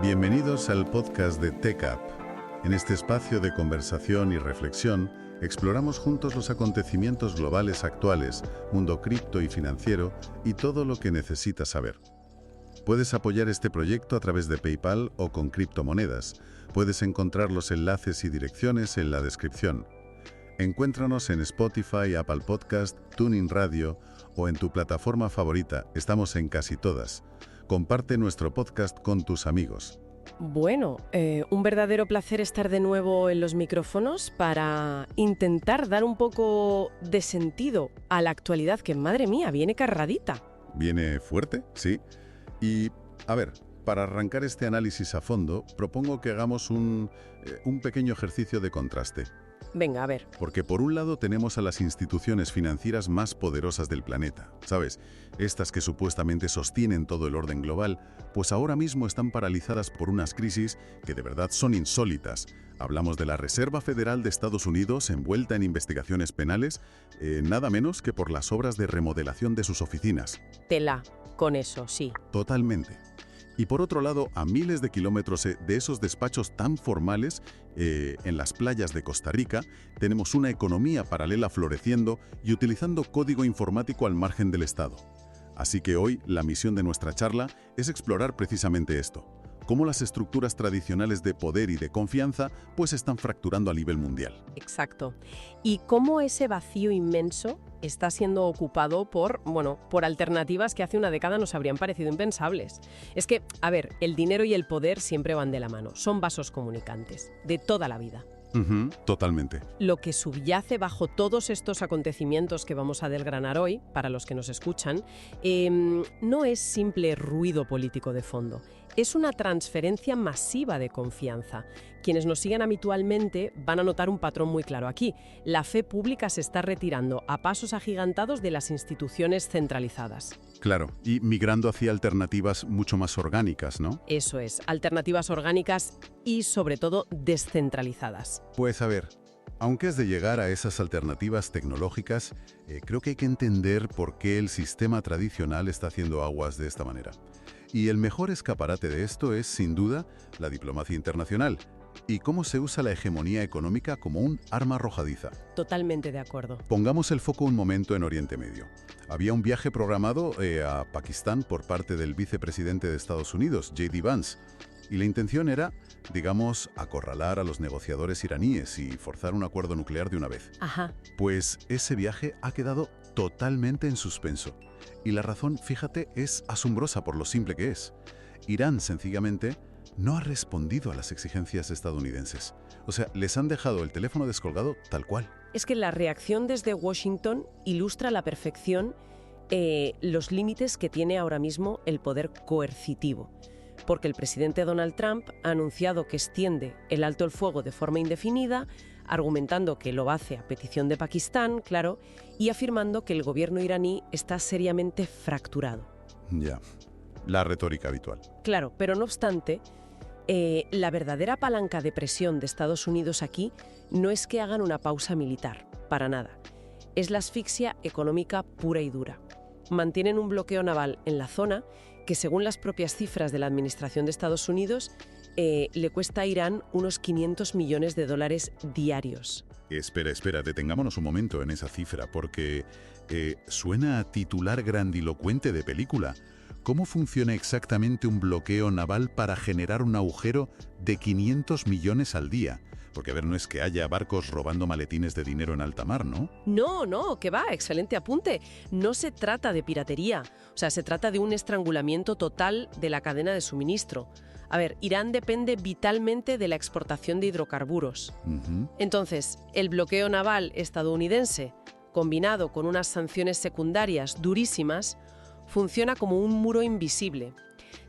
Bienvenidos al podcast de TechUp. En este espacio de conversación y reflexión, exploramos juntos los acontecimientos globales actuales, mundo cripto y financiero y todo lo que necesitas saber. Puedes apoyar este proyecto a través de PayPal o con criptomonedas. Puedes encontrar los enlaces y direcciones en la descripción. Encuéntranos en Spotify, Apple Podcast, TuneIn Radio o en tu plataforma favorita. Estamos en casi todas. Comparte nuestro podcast con tus amigos. Bueno, un verdadero placer estar de nuevo en los micrófonos para intentar dar un poco de sentido a la actualidad que, madre mía, viene cargadita. ¿Viene fuerte? Sí. Y, a ver, para arrancar este análisis a fondo, propongo que hagamos un pequeño ejercicio de contraste. Venga, a ver. Porque por un lado tenemos a las instituciones financieras más poderosas del planeta, ¿sabes? Estas que supuestamente sostienen todo el orden global, pues ahora mismo están paralizadas por unas crisis que de verdad son insólitas. Hablamos de la Reserva Federal de Estados Unidos envuelta en investigaciones penales, nada menos que por las obras de remodelación de sus oficinas. Tela, con eso, sí. Totalmente. Y por otro lado, a miles de kilómetros de esos despachos tan formales, en las playas de Costa Rica, tenemos una economía paralela floreciendo y utilizando código informático al margen del Estado. Así que hoy la misión de nuestra charla es explorar precisamente esto, cómo las estructuras tradicionales de poder y de confianza pues están fracturando a nivel mundial. Exacto. Y cómo ese vacío inmenso está siendo ocupado por alternativas que hace una década nos habrían parecido impensables. Es que, a ver, el dinero y el poder siempre van de la mano, son vasos comunicantes, de toda la vida. Totalmente. Lo que subyace bajo todos estos acontecimientos que vamos a desgranar hoy, para los que nos escuchan, no es simple ruido político de fondo. Es una transferencia masiva de confianza. Quienes nos siguen habitualmente van a notar un patrón muy claro aquí. La fe pública se está retirando a pasos agigantados de las instituciones centralizadas. Claro, y migrando hacia alternativas mucho más orgánicas, ¿no? Eso es, alternativas orgánicas y, sobre todo, descentralizadas. Pues a ver, aunque es de llegar a esas alternativas tecnológicas, creo que hay que entender por qué el sistema tradicional está haciendo aguas de esta manera. Y el mejor escaparate de esto es, sin duda, la diplomacia internacional y cómo se usa la hegemonía económica como un arma arrojadiza. Totalmente de acuerdo. Pongamos el foco un momento en Oriente Medio. Había un viaje programado a Pakistán por parte del vicepresidente de Estados Unidos, J.D. Vance, y la intención era, digamos, acorralar a los negociadores iraníes y forzar un acuerdo nuclear de una vez. Ajá. Pues ese viaje ha quedado totalmente en suspenso. Y la razón, fíjate, es asombrosa por lo simple que es. Irán, sencillamente, no ha respondido a las exigencias estadounidenses. O sea, les han dejado el teléfono descolgado tal cual. Es que la reacción desde Washington ilustra a la perfección los límites que tiene ahora mismo el poder coercitivo. Porque el presidente Donald Trump ha anunciado que extiende el alto el fuego de forma indefinida, argumentando que lo hace a petición de Pakistán, claro, y afirmando que el gobierno iraní está seriamente fracturado. Ya, la retórica habitual. Claro, pero no obstante, la verdadera palanca de presión de Estados Unidos aquí no es que hagan una pausa militar, para nada. Es la asfixia económica pura y dura. Mantienen un bloqueo naval en la zona que, según las propias cifras de la Administración de Estados Unidos, le cuesta a Irán unos $500 millones diarios. Espera, detengámonos un momento en esa cifra, porque suena a titular grandilocuente de película. ¿Cómo funciona exactamente un bloqueo naval para generar un agujero de 500 millones al día? Porque, a ver, no es que haya barcos robando maletines de dinero en alta mar, ¿no? No, que va, excelente apunte. No se trata de piratería, o sea, se trata de un estrangulamiento total de la cadena de suministro. A ver, Irán depende vitalmente de la exportación de hidrocarburos. Entonces, el bloqueo naval estadounidense, combinado con unas sanciones secundarias durísimas, funciona como un muro invisible.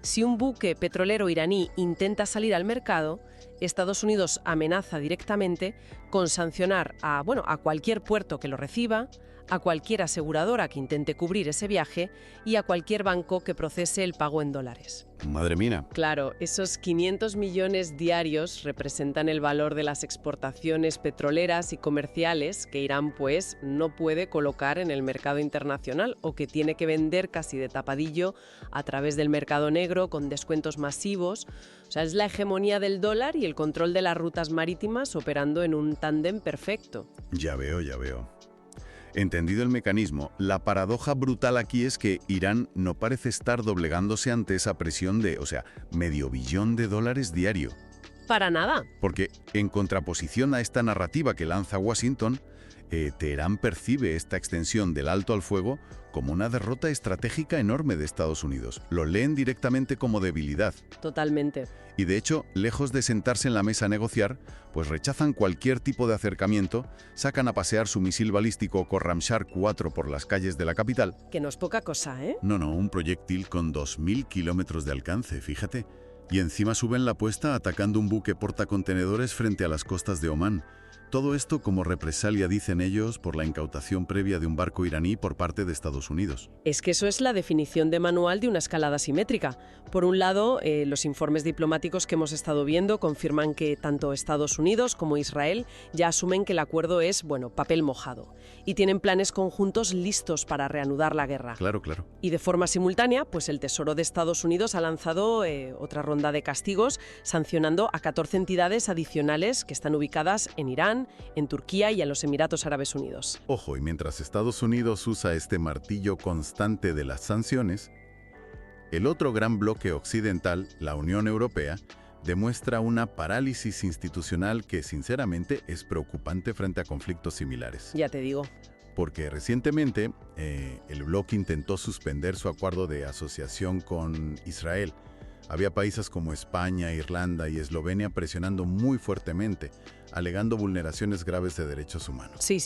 Si un buque petrolero iraní intenta salir al mercado, Estados Unidos amenaza directamente con sancionar a cualquier puerto que lo reciba, a cualquier aseguradora que intente cubrir ese viaje y a cualquier banco que procese el pago en dólares. Madre mía. Claro, esos 500 millones diarios representan el valor de las exportaciones petroleras y comerciales que Irán, pues, no puede colocar en el mercado internacional o que tiene que vender casi de tapadillo a través del mercado negro con descuentos masivos. O sea, es la hegemonía del dólar y el control de las rutas marítimas operando en un tándem perfecto. Ya veo, ya veo. Entendido el mecanismo, la paradoja brutal aquí es que Irán no parece estar doblegándose ante esa presión de, medio billón de dólares diario. Para nada. Porque, en contraposición a esta narrativa que lanza Washington, Teherán percibe esta extensión del alto al fuego como una derrota estratégica enorme de Estados Unidos. Lo leen directamente como debilidad. Totalmente. Y de hecho, lejos de sentarse en la mesa a negociar, pues rechazan cualquier tipo de acercamiento, sacan a pasear su misil balístico Khorramshahr 4 por las calles de la capital. Que no es poca cosa, ¿eh? No, un proyectil con 2.000 kilómetros de alcance, fíjate. Y encima suben la apuesta atacando un buque portacontenedores frente a las costas de Omán. Todo esto como represalia, dicen ellos, por la incautación previa de un barco iraní por parte de Estados Unidos. Es que eso es la definición de manual de una escalada simétrica. Por un lado, los informes diplomáticos que hemos estado viendo confirman que tanto Estados Unidos como Israel ya asumen que el acuerdo es, papel mojado. Y tienen planes conjuntos listos para reanudar la guerra. Claro. Y de forma simultánea, pues el Tesoro de Estados Unidos ha lanzado otra ronda de castigos, sancionando a 14 entidades adicionales que están ubicadas en Irán, en Turquía y en los Emiratos Árabes Unidos. Ojo, y mientras Estados Unidos usa este martillo constante de las sanciones, el otro gran bloque occidental, la Unión Europea, demuestra una parálisis institucional que sinceramente es preocupante frente a conflictos similares. Ya te digo. Porque recientemente el bloque intentó suspender su acuerdo de asociación con Israel. Había países como España, Irlanda y Eslovenia presionando muy fuertemente, alegando vulneraciones graves de derechos humanos. Sí.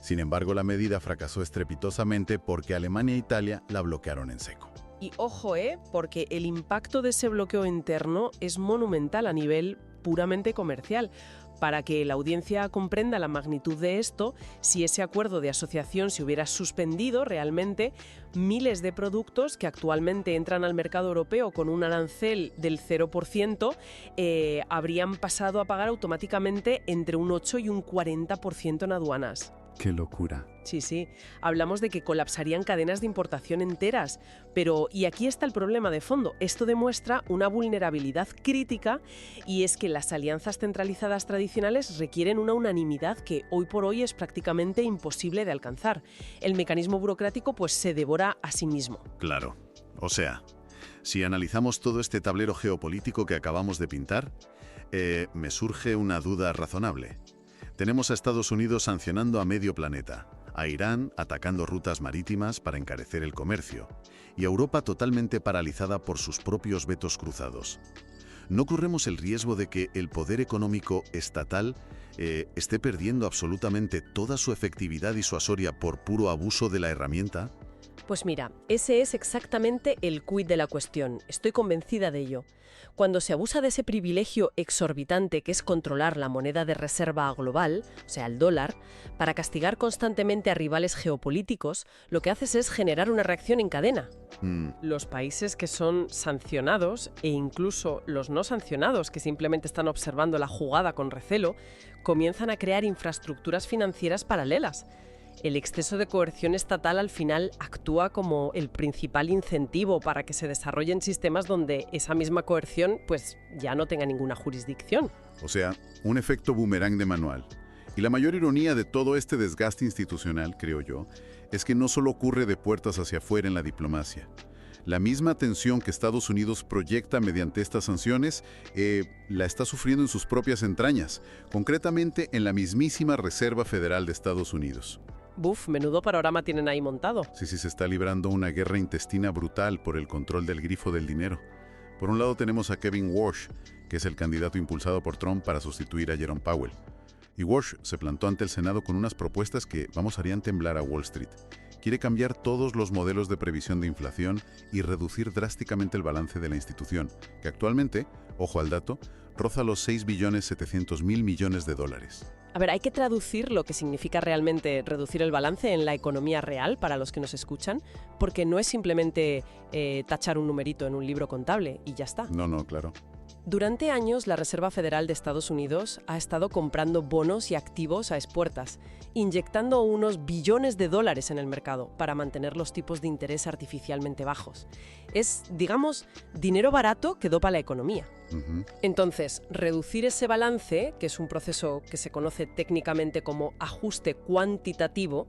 Sin embargo, la medida fracasó estrepitosamente porque Alemania e Italia la bloquearon en seco. Y ojo, porque el impacto de ese bloqueo interno es monumental a nivel puramente comercial. Para que la audiencia comprenda la magnitud de esto, si ese acuerdo de asociación se hubiera suspendido realmente, miles de productos que actualmente entran al mercado europeo con un arancel del 0%, habrían pasado a pagar automáticamente entre un 8 y un 40% en aduanas. ¡Qué locura! Sí. Hablamos de que colapsarían cadenas de importación enteras. Pero, y aquí está el problema de fondo, esto demuestra una vulnerabilidad crítica y es que las alianzas centralizadas tradicionales requieren una unanimidad que hoy por hoy es prácticamente imposible de alcanzar. El mecanismo burocrático pues se devora a sí mismo. Claro. O sea, si analizamos todo este tablero geopolítico que acabamos de pintar, me surge una duda razonable. Tenemos a Estados Unidos sancionando a medio planeta, a Irán atacando rutas marítimas para encarecer el comercio, y a Europa totalmente paralizada por sus propios vetos cruzados. ¿No corremos el riesgo de que el poder económico estatal esté perdiendo absolutamente toda su efectividad disuasoria por puro abuso de la herramienta? Pues mira, ese es exactamente el quid de la cuestión. Estoy convencida de ello. Cuando se abusa de ese privilegio exorbitante que es controlar la moneda de reserva global, o sea, el dólar, para castigar constantemente a rivales geopolíticos, lo que haces es generar una reacción en cadena. Los países que son sancionados e incluso los no sancionados, que simplemente están observando la jugada con recelo, comienzan a crear infraestructuras financieras paralelas. El exceso de coerción estatal al final actúa como el principal incentivo para que se desarrollen sistemas donde esa misma coerción pues ya no tenga ninguna jurisdicción. O sea, un efecto boomerang de manual. Y la mayor ironía de todo este desgaste institucional, creo yo, es que no solo ocurre de puertas hacia afuera en la diplomacia. La misma tensión que Estados Unidos proyecta mediante estas sanciones la está sufriendo en sus propias entrañas, concretamente en la mismísima Reserva Federal de Estados Unidos. Buf, menudo panorama tienen ahí montado. Sí, se está librando una guerra intestina brutal por el control del grifo del dinero. Por un lado tenemos a Kevin Walsh, que es el candidato impulsado por Trump para sustituir a Jerome Powell. Y Walsh se plantó ante el Senado con unas propuestas que, harían temblar a Wall Street. Quiere cambiar todos los modelos de previsión de inflación y reducir drásticamente el balance de la institución, que actualmente, ojo al dato, roza los 6.700.000 millones de dólares. A ver, hay que traducir lo que significa realmente reducir el balance en la economía real para los que nos escuchan, porque no es simplemente tachar un numerito en un libro contable y ya está. No, claro. Durante años, la Reserva Federal de Estados Unidos ha estado comprando bonos y activos a expuertas, inyectando unos billones de dólares en el mercado para mantener los tipos de interés artificialmente bajos. Es, digamos, dinero barato que dopa la economía. Entonces, reducir ese balance, que es un proceso que se conoce técnicamente como ajuste cuantitativo,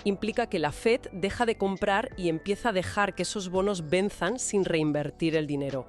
implica que la Fed deja de comprar y empieza a dejar que esos bonos venzan sin reinvertir el dinero.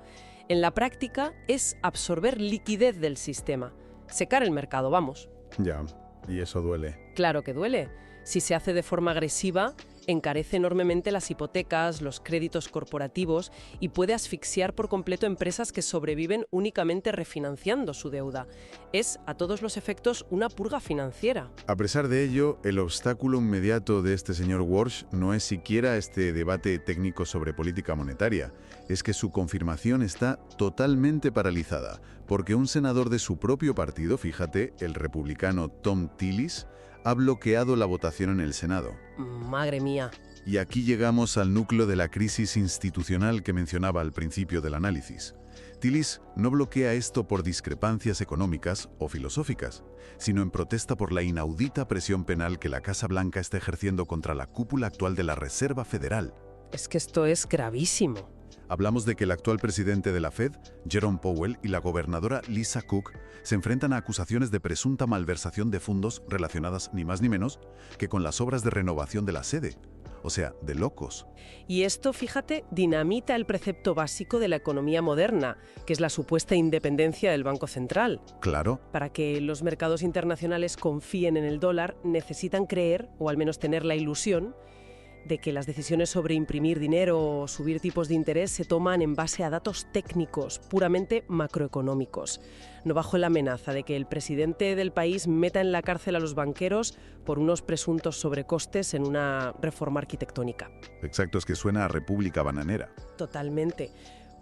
En la práctica es absorber liquidez del sistema, secar el mercado, vamos. Ya, y eso duele. Claro que duele. Si se hace de forma agresiva, encarece enormemente las hipotecas, los créditos corporativos y puede asfixiar por completo empresas que sobreviven únicamente refinanciando su deuda. Es, a todos los efectos, una purga financiera. A pesar de ello, el obstáculo inmediato de este señor Warsh no es siquiera este debate técnico sobre política monetaria, es que su confirmación está totalmente paralizada, porque un senador de su propio partido, fíjate, el republicano Tom Tillis, ha bloqueado la votación en el Senado. Madre mía. Y aquí llegamos al núcleo de la crisis institucional que mencionaba al principio del análisis. Tillis no bloquea esto por discrepancias económicas o filosóficas, sino en protesta por la inaudita presión penal que la Casa Blanca está ejerciendo contra la cúpula actual de la Reserva Federal. Es que esto es gravísimo. Hablamos de que el actual presidente de la Fed, Jerome Powell, y la gobernadora Lisa Cook se enfrentan a acusaciones de presunta malversación de fondos relacionadas ni más ni menos que con las obras de renovación de la sede. O sea, de locos. Y esto, fíjate, dinamita el precepto básico de la economía moderna, que es la supuesta independencia del Banco Central. Claro. Para que los mercados internacionales confíen en el dólar, necesitan creer, o al menos tener la ilusión, de que las decisiones sobre imprimir dinero o subir tipos de interés se toman en base a datos técnicos, puramente macroeconómicos, no bajo la amenaza de que el presidente del país meta en la cárcel a los banqueros por unos presuntos sobrecostes en una reforma arquitectónica. Exacto, es que suena a república bananera. Totalmente.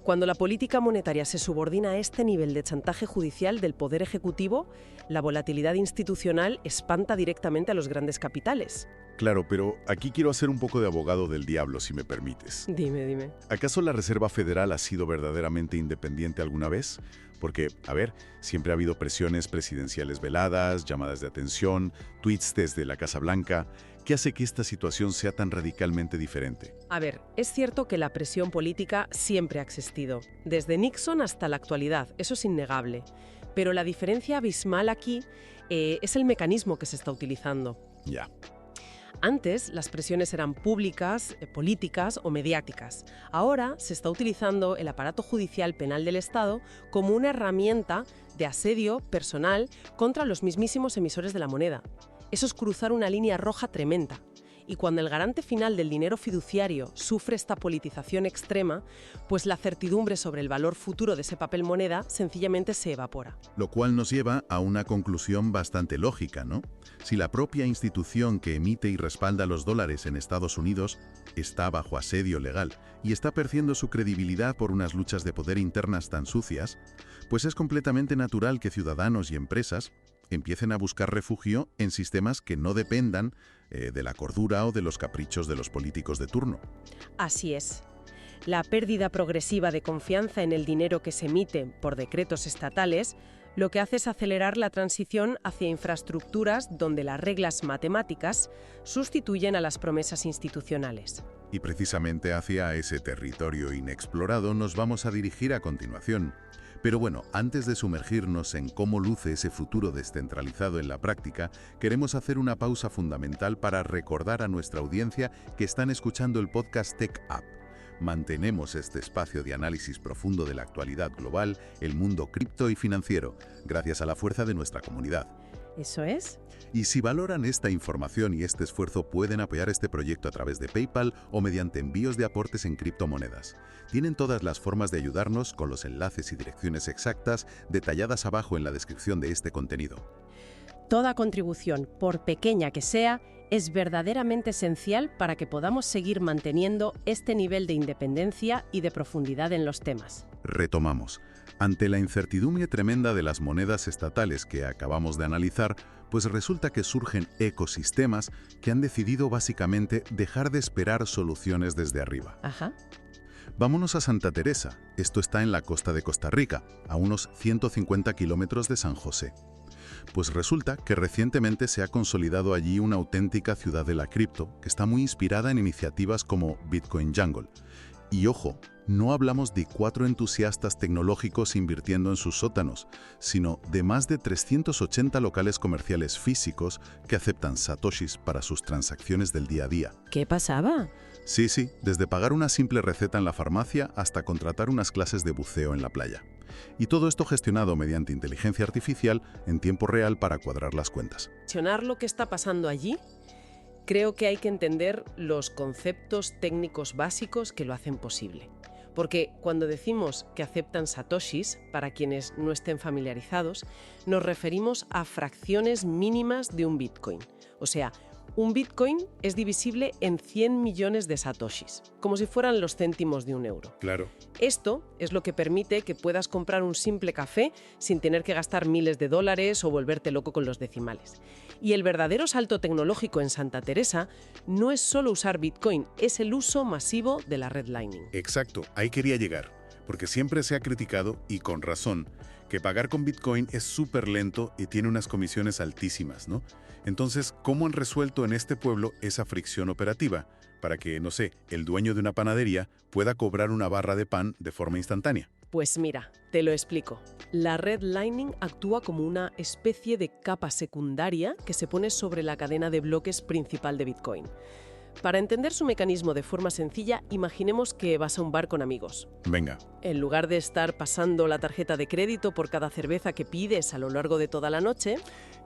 Cuando la política monetaria se subordina a este nivel de chantaje judicial del poder ejecutivo, la volatilidad institucional espanta directamente a los grandes capitales. Claro, pero aquí quiero hacer un poco de abogado del diablo, si me permites. Dime. ¿Acaso la Reserva Federal ha sido verdaderamente independiente alguna vez? Porque, a ver, siempre ha habido presiones presidenciales veladas, llamadas de atención, tweets desde la Casa Blanca. ¿Qué hace que esta situación sea tan radicalmente diferente? A ver, es cierto que la presión política siempre ha existido, desde Nixon hasta la actualidad, eso es innegable. Pero la diferencia abismal aquí es el mecanismo que se está utilizando. Ya. Antes, las presiones eran públicas, políticas o mediáticas. Ahora se está utilizando el aparato judicial penal del Estado como una herramienta de asedio personal contra los mismísimos emisores de la moneda. Eso es cruzar una línea roja tremenda. Y cuando el garante final del dinero fiduciario sufre esta politización extrema, pues la certidumbre sobre el valor futuro de ese papel moneda sencillamente se evapora. Lo cual nos lleva a una conclusión bastante lógica, ¿no? Si la propia institución que emite y respalda los dólares en Estados Unidos está bajo asedio legal y está perdiendo su credibilidad por unas luchas de poder internas tan sucias, pues es completamente natural que ciudadanos y empresas empiecen a buscar refugio en sistemas que no dependan de la cordura o de los caprichos de los políticos de turno. Así es. La pérdida progresiva de confianza en el dinero que se emite por decretos estatales lo que hace es acelerar la transición hacia infraestructuras donde las reglas matemáticas sustituyen a las promesas institucionales. Y precisamente hacia ese territorio inexplorado nos vamos a dirigir a continuación. Pero bueno, antes de sumergirnos en cómo luce ese futuro descentralizado en la práctica, queremos hacer una pausa fundamental para recordar a nuestra audiencia que están escuchando el podcast Tech Up. Mantenemos este espacio de análisis profundo de la actualidad global, el mundo cripto y financiero, gracias a la fuerza de nuestra comunidad. ¿Eso es? Y si valoran esta información y este esfuerzo, pueden apoyar este proyecto a través de PayPal o mediante envíos de aportes en criptomonedas. Tienen todas las formas de ayudarnos con los enlaces y direcciones exactas detalladas abajo en la descripción de este contenido. Toda contribución, por pequeña que sea, es verdaderamente esencial para que podamos seguir manteniendo este nivel de independencia y de profundidad en los temas. Retomamos. Ante la incertidumbre tremenda de las monedas estatales que acabamos de analizar, pues resulta que surgen ecosistemas que han decidido básicamente dejar de esperar soluciones desde arriba. Ajá. Vámonos a Santa Teresa. Esto está en la costa de Costa Rica, a unos 150 kilómetros de San José. Pues resulta que recientemente se ha consolidado allí una auténtica ciudad de la cripto que está muy inspirada en iniciativas como Bitcoin Jungle. Y ojo, no hablamos de 4 entusiastas tecnológicos invirtiendo en sus sótanos, sino de más de 380 locales comerciales físicos que aceptan satoshis para sus transacciones del día a día. ¿Qué pasaba? Sí, desde pagar una simple receta en la farmacia hasta contratar unas clases de buceo en la playa. Y todo esto gestionado mediante inteligencia artificial en tiempo real para cuadrar las cuentas. Mencionar lo que está pasando allí, creo que hay que entender los conceptos técnicos básicos que lo hacen posible. Porque cuando decimos que aceptan satoshis, para quienes no estén familiarizados, nos referimos a fracciones mínimas de un Bitcoin. O sea, un Bitcoin es divisible en 100 millones de satoshis, como si fueran los céntimos de un euro. Claro. Esto es lo que permite que puedas comprar un simple café sin tener que gastar miles de dólares o volverte loco con los decimales. Y el verdadero salto tecnológico en Santa Teresa no es solo usar Bitcoin, es el uso masivo de la red Lightning. Exacto, ahí quería llegar, porque siempre se ha criticado, y con razón, que pagar con Bitcoin es súper lento y tiene unas comisiones altísimas, ¿no? Entonces, ¿cómo han resuelto en este pueblo esa fricción operativa para que, no sé, el dueño de una panadería pueda cobrar una barra de pan de forma instantánea? Pues mira, te lo explico. La red Lightning actúa como una especie de capa secundaria que se pone sobre la cadena de bloques principal de Bitcoin. Para entender su mecanismo de forma sencilla, imaginemos que vas a un bar con amigos. Venga. En lugar de estar pasando la tarjeta de crédito por cada cerveza que pides a lo largo de toda la noche,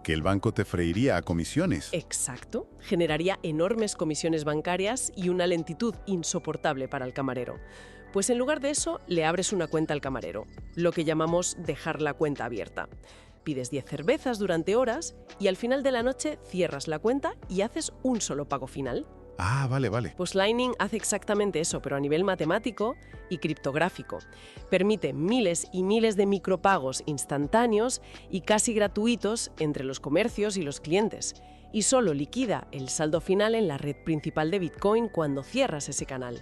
Que el banco te freiría a comisiones. exacto, generaría enormes comisiones bancarias y una lentitud insoportable para el camarero. Pues en lugar de eso, le abres una cuenta al camarero, lo que llamamos dejar la cuenta abierta. Pides 10 cervezas durante horas y al final de la noche cierras la cuenta y haces un solo pago final. Ah, vale. Pues Lightning hace exactamente eso, pero a nivel matemático y criptográfico. Permite miles y miles de micropagos instantáneos y casi gratuitos entre los comercios y los clientes. Y solo liquida el saldo final en la red principal de Bitcoin cuando cierras ese canal.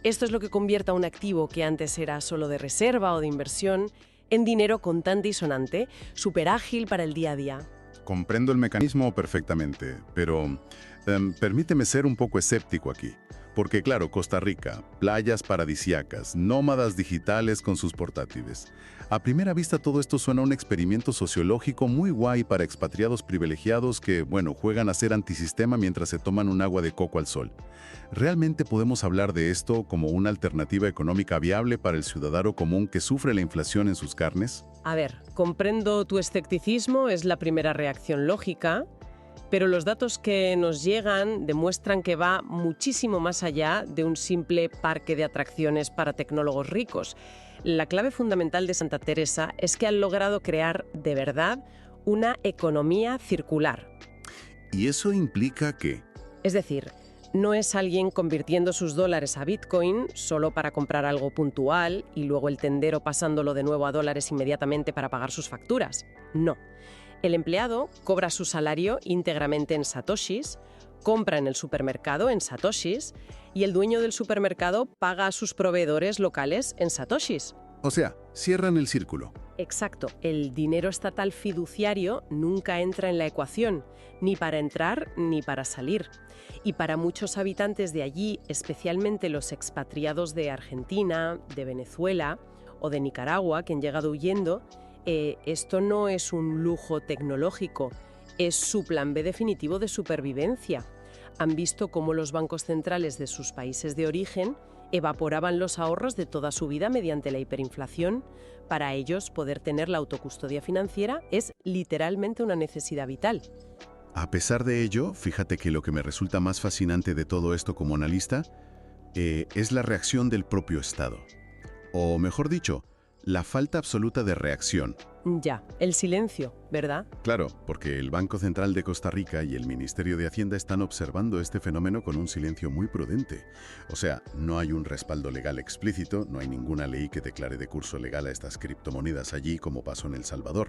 Esto es lo que convierte a un activo que antes era solo de reserva o de inversión en dinero contante y sonante, súper ágil para el día a día. Comprendo el mecanismo perfectamente, pero permíteme ser un poco escéptico aquí. Porque claro, Costa Rica, playas paradisíacas, nómadas digitales con sus portátiles. A primera vista todo esto suena a un experimento sociológico muy guay para expatriados privilegiados que, bueno, juegan a ser antisistema mientras se toman un agua de coco al sol. ¿Realmente podemos hablar de esto como una alternativa económica viable para el ciudadano común que sufre la inflación en sus carnes? A ver, comprendo tu escepticismo, es la primera reacción lógica, pero los datos que nos llegan demuestran que va muchísimo más allá de un simple parque de atracciones para tecnólogos ricos. La clave fundamental de Santa Teresa es que han logrado crear, de verdad, una economía circular. ¿Y eso implica que? Es decir, no es alguien convirtiendo sus dólares a Bitcoin solo para comprar algo puntual y luego el tendero pasándolo de nuevo a dólares inmediatamente para pagar sus facturas. No. El empleado cobra su salario íntegramente en satoshis, compra en el supermercado en satoshis y el dueño del supermercado paga a sus proveedores locales en satoshis. O sea, cierran el círculo. Exacto. El dinero estatal fiduciario nunca entra en la ecuación, ni para entrar ni para salir. Y para muchos habitantes de allí, especialmente los expatriados de Argentina, de Venezuela o de Nicaragua que han llegado huyendo, esto no es un lujo tecnológico, es su plan B definitivo de supervivencia. Han visto cómo los bancos centrales de sus países de origen evaporaban los ahorros de toda su vida mediante la hiperinflación. Para ellos, poder tener la autocustodia financiera es literalmente una necesidad vital. A pesar de ello, fíjate que lo que me resulta más fascinante de todo esto como analista es la reacción del propio Estado. O mejor dicho, la falta absoluta de reacción. Ya, el silencio, ¿verdad? Claro, porque el Banco Central de Costa Rica y el Ministerio de Hacienda están observando este fenómeno con un silencio muy prudente. O sea, no hay un respaldo legal explícito, no hay ninguna ley que declare de curso legal a estas criptomonedas allí como pasó en El Salvador,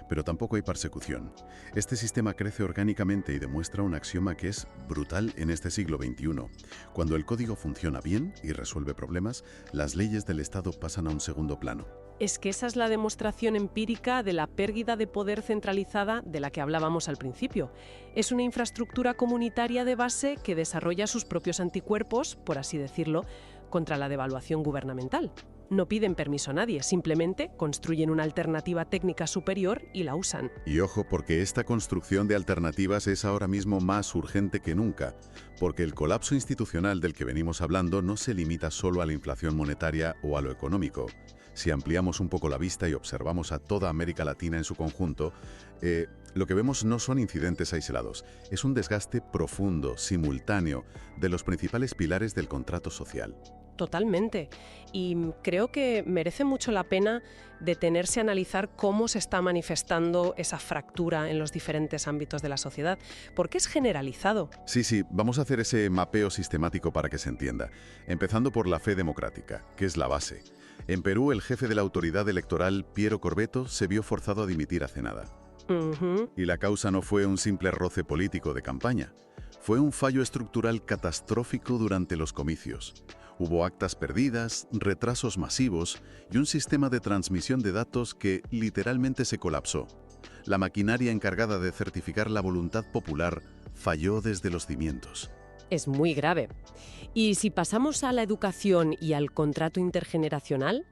pero tampoco hay persecución. Este sistema crece orgánicamente y demuestra un axioma que es brutal en este siglo XXI. Cuando el código funciona bien y resuelve problemas, las leyes del Estado pasan a un segundo plano. Es que esa es la demostración empírica de la pérdida de poder centralizada de la que hablábamos al principio. Es una infraestructura comunitaria de base que desarrolla sus propios anticuerpos, por así decirlo, contra la devaluación gubernamental. No piden permiso a nadie, simplemente construyen una alternativa técnica superior y la usan. Y ojo, porque esta construcción de alternativas es ahora mismo más urgente que nunca, porque el colapso institucional del que venimos hablando no se limita solo a la inflación monetaria o a lo económico. Si ampliamos un poco la vista y observamos a toda América Latina en su conjunto, lo que vemos no son incidentes aislados, es un desgaste profundo, simultáneo, de los principales pilares del contrato social. Totalmente. Y creo que merece mucho la pena detenerse a analizar cómo se está manifestando esa fractura en los diferentes ámbitos de la sociedad, porque es generalizado. Sí, vamos a hacer ese mapeo sistemático para que se entienda, empezando por la fe democrática, que es la base. En Perú, el jefe de la autoridad electoral, Piero Corbeto, se vio forzado a dimitir hace nada. Y la causa no fue un simple roce político de campaña, fue un fallo estructural catastrófico durante los comicios. Hubo actas perdidas, retrasos masivos y un sistema de transmisión de datos que literalmente se colapsó. La maquinaria encargada de certificar la voluntad popular falló desde los cimientos. Es muy grave. Y si pasamos a la educación y al contrato intergeneracional,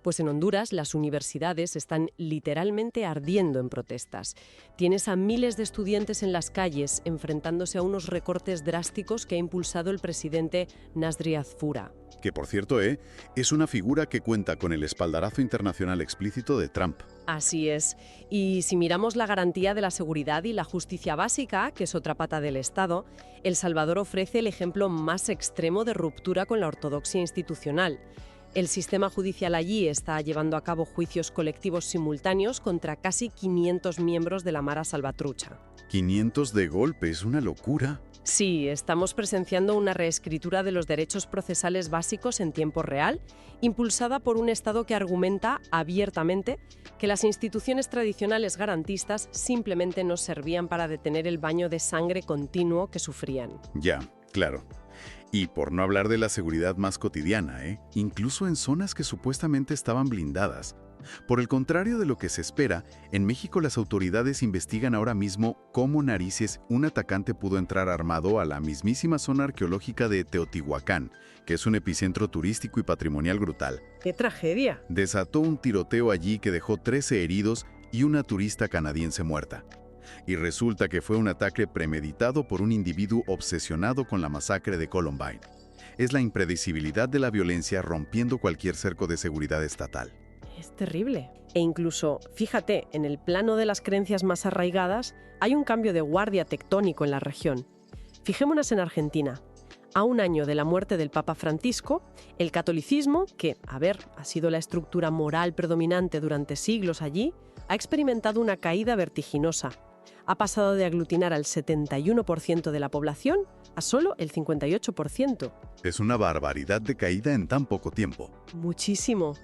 pues en Honduras las universidades están literalmente ardiendo en protestas. Tienes a miles de estudiantes en las calles enfrentándose a unos recortes drásticos que ha impulsado el presidente Nasri Azfura. Que, por cierto, es una figura que cuenta con el espaldarazo internacional explícito de Trump. Así es. Y si miramos la garantía de la seguridad y la justicia básica, que es otra pata del Estado, El Salvador ofrece el ejemplo más extremo de ruptura con la ortodoxia institucional. El sistema judicial allí está llevando a cabo juicios colectivos simultáneos contra casi 500 miembros de la Mara Salvatrucha. 500 de golpe, es una locura. Sí, estamos presenciando una reescritura de los derechos procesales básicos en tiempo real, impulsada por un Estado que argumenta abiertamente que las instituciones tradicionales garantistas simplemente no servían para detener el baño de sangre continuo que sufrían. Ya, claro. Y por no hablar de la seguridad más cotidiana, incluso en zonas que supuestamente estaban blindadas. Por el contrario de lo que se espera, en México las autoridades investigan ahora mismo cómo narices un atacante pudo entrar armado a la mismísima zona arqueológica de Teotihuacán, que es un epicentro turístico y patrimonial brutal. ¡Qué tragedia! Desató un tiroteo allí que dejó 13 heridos y una turista canadiense muerta. Y resulta que fue un ataque premeditado por un individuo obsesionado con la masacre de Columbine. Es la impredecibilidad de la violencia rompiendo cualquier cerco de seguridad estatal. Es terrible. E incluso, fíjate, en el plano de las creencias más arraigadas, hay un cambio de guardia tectónico en la región. Fijémonos en Argentina. A un año de la muerte del Papa Francisco, el catolicismo, que, ha sido la estructura moral predominante durante siglos allí, ha experimentado una caída vertiginosa. Ha pasado de aglutinar al 71% de la población a solo el 58%. Es una barbaridad de caída en tan poco tiempo. Muchísimo.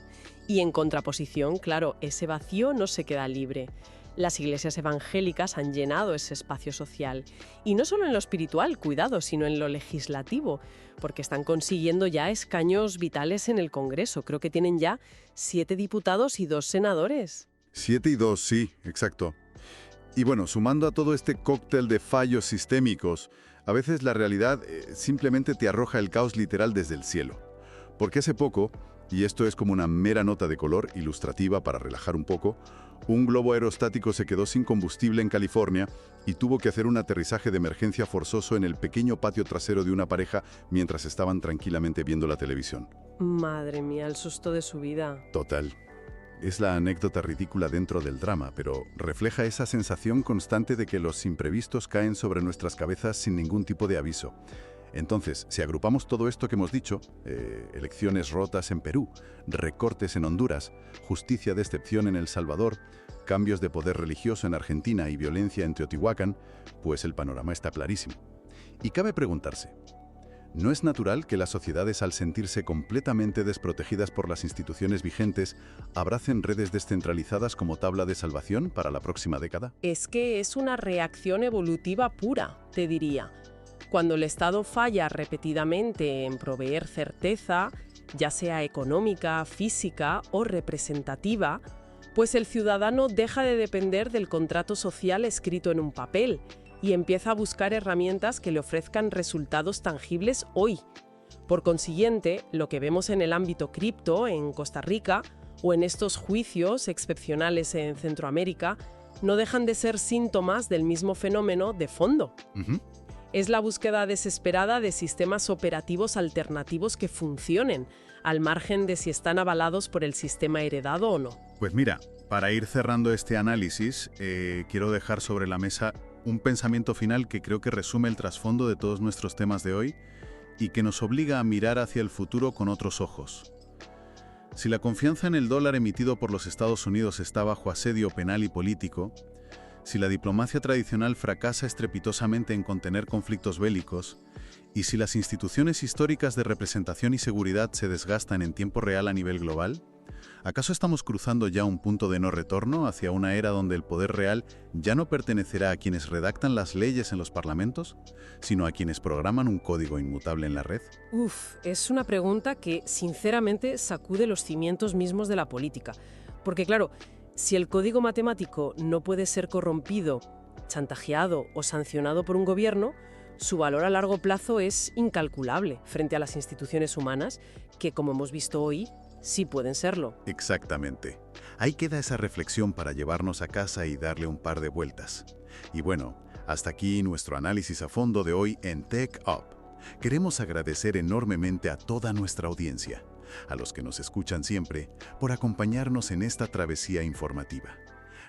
Y en contraposición, claro, ese vacío no se queda libre. Las iglesias evangélicas han llenado ese espacio social. Y no solo en lo espiritual, cuidado, sino en lo legislativo, porque están consiguiendo ya escaños vitales en el Congreso. Creo que tienen ya 7 diputados y 2 senadores. 7 y 2, sí, exacto. Y bueno, sumando a todo este cóctel de fallos sistémicos, a veces la realidad simplemente te arroja el caos literal desde el cielo. Porque hace poco, y esto es como una mera nota de color ilustrativa para relajar un poco, un globo aerostático se quedó sin combustible en California y tuvo que hacer un aterrizaje de emergencia forzoso en el pequeño patio trasero de una pareja mientras estaban tranquilamente viendo la televisión. Madre mía, el susto de su vida. Total. Es la anécdota ridícula dentro del drama, pero refleja esa sensación constante de que los imprevistos caen sobre nuestras cabezas sin ningún tipo de aviso. Entonces, si agrupamos todo esto que hemos dicho, elecciones rotas en Perú, recortes en Honduras, justicia de excepción en El Salvador, cambios de poder religioso en Argentina y violencia en Teotihuacán, pues el panorama está clarísimo. Y cabe preguntarse, ¿no es natural que las sociedades, al sentirse completamente desprotegidas por las instituciones vigentes, abracen redes descentralizadas como tabla de salvación para la próxima década? Es que es una reacción evolutiva pura, te diría. Cuando el Estado falla repetidamente en proveer certeza, ya sea económica, física o representativa, pues el ciudadano deja de depender del contrato social escrito en un papel y empieza a buscar herramientas que le ofrezcan resultados tangibles hoy. Por consiguiente, lo que vemos en el ámbito cripto en Costa Rica o en estos juicios excepcionales en Centroamérica no dejan de ser síntomas del mismo fenómeno de fondo. Es la búsqueda desesperada de sistemas operativos alternativos que funcionen, al margen de si están avalados por el sistema heredado o no. Pues mira, para ir cerrando este análisis, quiero dejar sobre la mesa un pensamiento final que creo que resume el trasfondo de todos nuestros temas de hoy y que nos obliga a mirar hacia el futuro con otros ojos. Si la confianza en el dólar emitido por los Estados Unidos está bajo asedio penal y político, si la diplomacia tradicional fracasa estrepitosamente en contener conflictos bélicos, y si las instituciones históricas de representación y seguridad se desgastan en tiempo real a nivel global, ¿acaso estamos cruzando ya un punto de no retorno hacia una era donde el poder real ya no pertenecerá a quienes redactan las leyes en los parlamentos, sino a quienes programan un código inmutable en la red? Es una pregunta que, sinceramente, sacude los cimientos mismos de la política. Porque, claro, si el código matemático no puede ser corrompido, chantajeado o sancionado por un gobierno, su valor a largo plazo es incalculable frente a las instituciones humanas, que, como hemos visto hoy, sí pueden serlo. Exactamente. Ahí queda esa reflexión para llevarnos a casa y darle un par de vueltas. Y bueno, hasta aquí nuestro análisis a fondo de hoy en Tech Up. Queremos agradecer enormemente a toda nuestra audiencia, a los que nos escuchan siempre, por acompañarnos en esta travesía informativa.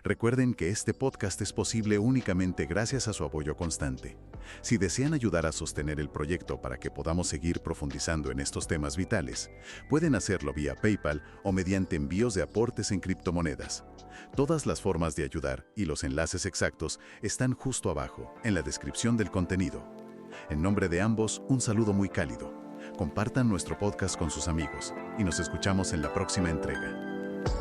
Recuerden que este podcast es posible únicamente gracias a su apoyo constante. Si desean ayudar a sostener el proyecto para que podamos seguir profundizando en estos temas vitales, pueden hacerlo vía PayPal o mediante envíos de aportes en criptomonedas. Todas las formas de ayudar y los enlaces exactos están justo abajo, en la descripción del contenido. En nombre de ambos, un saludo muy cálido. Compartan nuestro podcast con sus amigos y nos escuchamos en la próxima entrega.